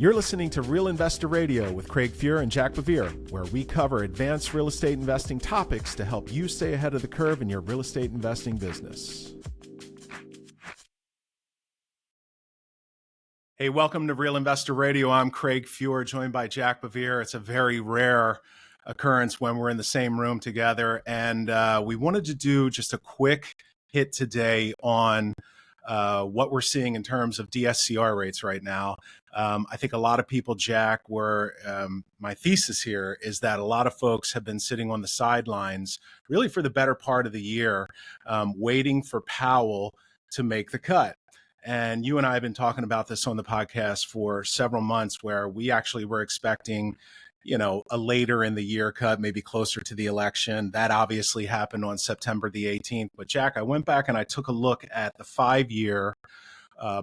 You're listening to Real Investor Radio with Craig Fuhr and Jack BeVier, where we cover advanced real estate investing topics to help you stay ahead of the curve in your real estate investing business. Hey, welcome to Real Investor Radio. I'm Craig Fuhr, joined by Jack BeVier. It's a very rare occurrence when we're in the same room together, and we wanted to do just a quick hit today on what we're seeing in terms of DSCR rates right now. I think a lot of people, Jack, my thesis here is that a lot of folks have been sitting on the sidelines really for the better part of the year, waiting for Powell to make the cut. And you and I have been talking about this on the podcast for several months, where we actually were expecting, a later in the year cut, maybe closer to the election. That obviously happened on September the 18th. But Jack, I went back and I took a look at the 5-year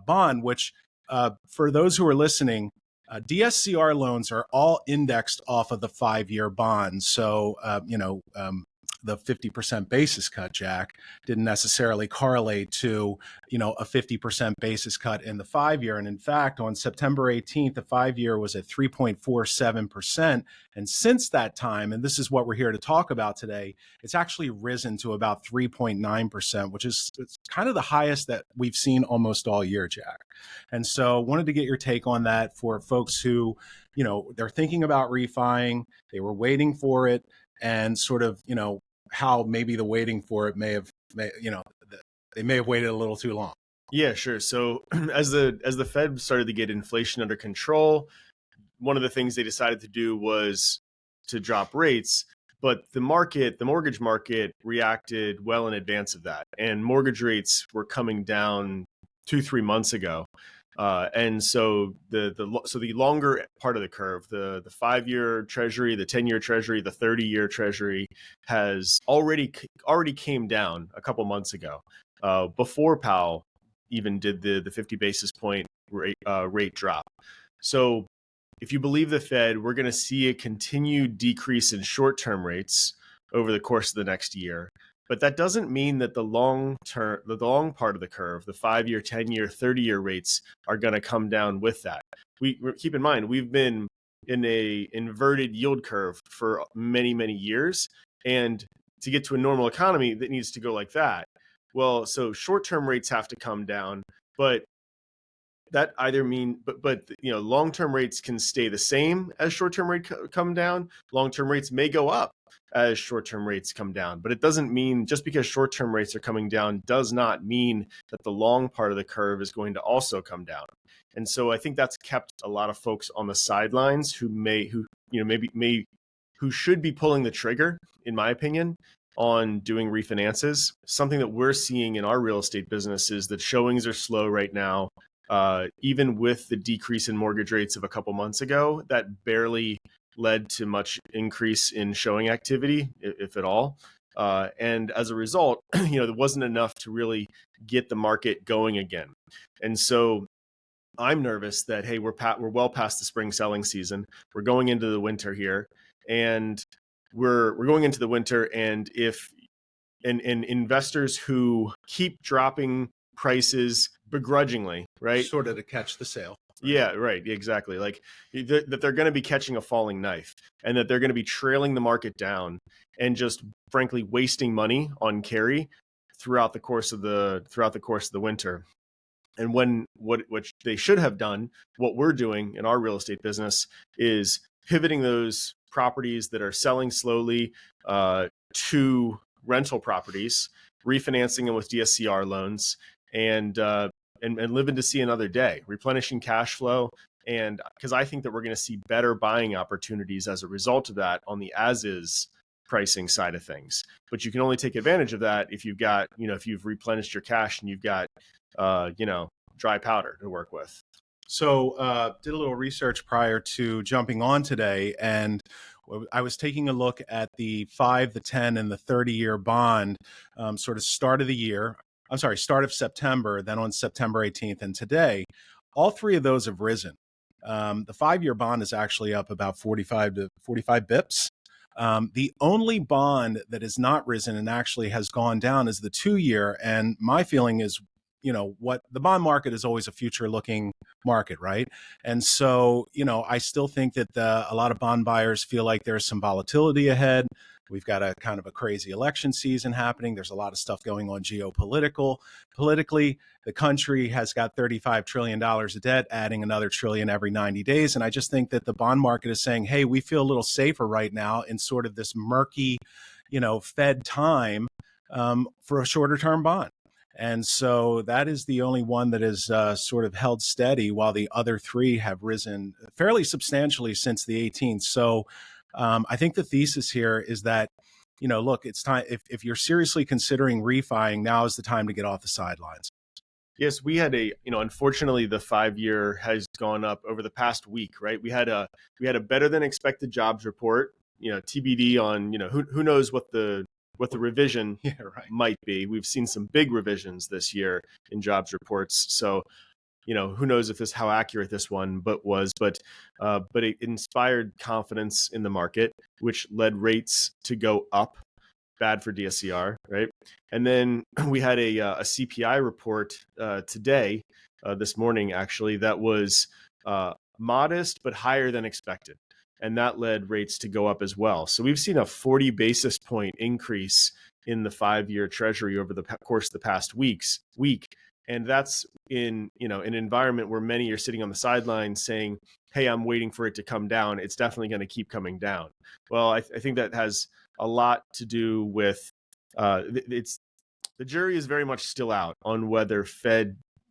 bond, which for those who are listening, DSCR loans are all indexed off of the 5-year bond. So, the 50% basis cut, Jack, didn't necessarily correlate to, a 50% basis cut in the 5-year. And in fact, on September 18th, the 5-year was at 3.47%. And since that time, and this is what we're here to talk about today, it's actually risen to about 3.9%, which is it's kind of the highest that we've seen almost all year, Jack. And so wanted to get your take on that for folks who, they're thinking about refining, they were waiting for it, and sort of, how maybe the waiting for it they may have waited a little too long. Yeah, sure. So as the Fed started to get inflation under control, one of the things they decided to do was to drop rates, but the mortgage market reacted well in advance of that. And mortgage rates were coming down 2-3 months ago. And so the longer part of the curve, the 5-year treasury, the 10-year treasury, the 30-year treasury has already came down a couple months ago, before Powell even did the 50 basis point rate drop. So if you believe the Fed, we're going to see a continued decrease in short-term rates over the course of the next year. But that doesn't mean that the long part of the curve, the 5-year, 10-year, 30-year rates are going to come down with that. We keep in mind, we've been in a inverted yield curve for many, many years. And to get to a normal economy, that needs to go like that. Well, so short-term rates have to come down, but that either long-term rates can stay the same as short-term rates come down. Long-term rates may go up as short-term rates come down, but it doesn't mean just because short-term rates are coming down does not mean that the long part of the curve is going to also come down. And so I think that's kept a lot of folks on the sidelines who should be pulling the trigger, in my opinion, on doing refinances. Something that we're seeing in our real estate business is that showings are slow right now. Even with the decrease in mortgage rates of a couple months ago, that barely led to much increase in showing activity, if at all. And as a result, there wasn't enough to really get the market going again. And so I'm nervous that, hey, we're well past the spring selling season. We're going into the winter here, and we're going into the winter. And if investors who keep dropping prices begrudgingly, right? Sort of to catch the sale. Right? Yeah, right. Exactly. Like that they're going to be catching a falling knife, and that they're going to be trailing the market down and just frankly wasting money on carry throughout the course of the winter. And what they should have done, what we're doing in our real estate business, is pivoting those properties that are selling slowly to rental properties, refinancing them with DSCR loans, and living to see another day, replenishing cash flow. And because I think that we're going to see better buying opportunities as a result of that on the as-is pricing side of things. But you can only take advantage of that if you've got, if you've replenished your cash and you've got, dry powder to work with. So did a little research prior to jumping on today, and I was taking a look at the 5, the 10, and the 30-year bond, sort of start of September, then on September 18th, and today. All three of those have risen. The 5-year bond is actually up about 45 bips. The only bond that has not risen and actually has gone down is the 2-year. And my feeling is what the bond market is always a future looking market, right? And so, I still think that a lot of bond buyers feel like there's some volatility ahead. We've got a kind of a crazy election season happening. There's a lot of stuff going on politically. The country has got $35 trillion of debt, adding another trillion every 90 days. And I just think that the bond market is saying, hey, we feel a little safer right now in sort of this murky, Fed time for a shorter term bond. And so that is the only one that is sort of held steady, while the other three have risen fairly substantially since the 18th. So I think the thesis here is that, look, it's time. If you're seriously considering refining, now is the time to get off the sidelines. Yes, we had unfortunately, the 5-year has gone up over the past week, right? We had a better than expected jobs report, TBD on, who knows what the revision might be. We've seen some big revisions this year in jobs reports. So, who knows how accurate this one was, but it inspired confidence in the market, which led rates to go up. Bad for DSCR, right? And then we had a CPI report today, this morning actually, that was modest but higher than expected, and that led rates to go up as well. So we've seen a 40 basis point increase in the 5-year Treasury over the course of the past week, and that's in an environment where many are sitting on the sidelines saying, "Hey, I'm waiting for it to come down. It's definitely going to keep coming down." Well, I think that has a lot to do with the jury is very much still out on whether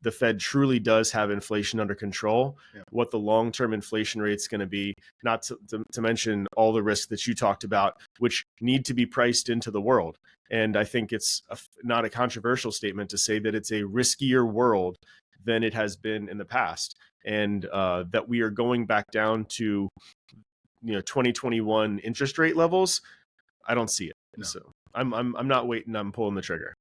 the Fed truly does have inflation under control, what the long-term inflation rate is going to be, not to mention all the risks that you talked about, which need to be priced into the world. And I think it's not a controversial statement to say that it's a riskier world than it has been in the past, and that we are going back down to 2021 interest rate levels. I don't see it. No. So I'm not waiting. I'm pulling the trigger.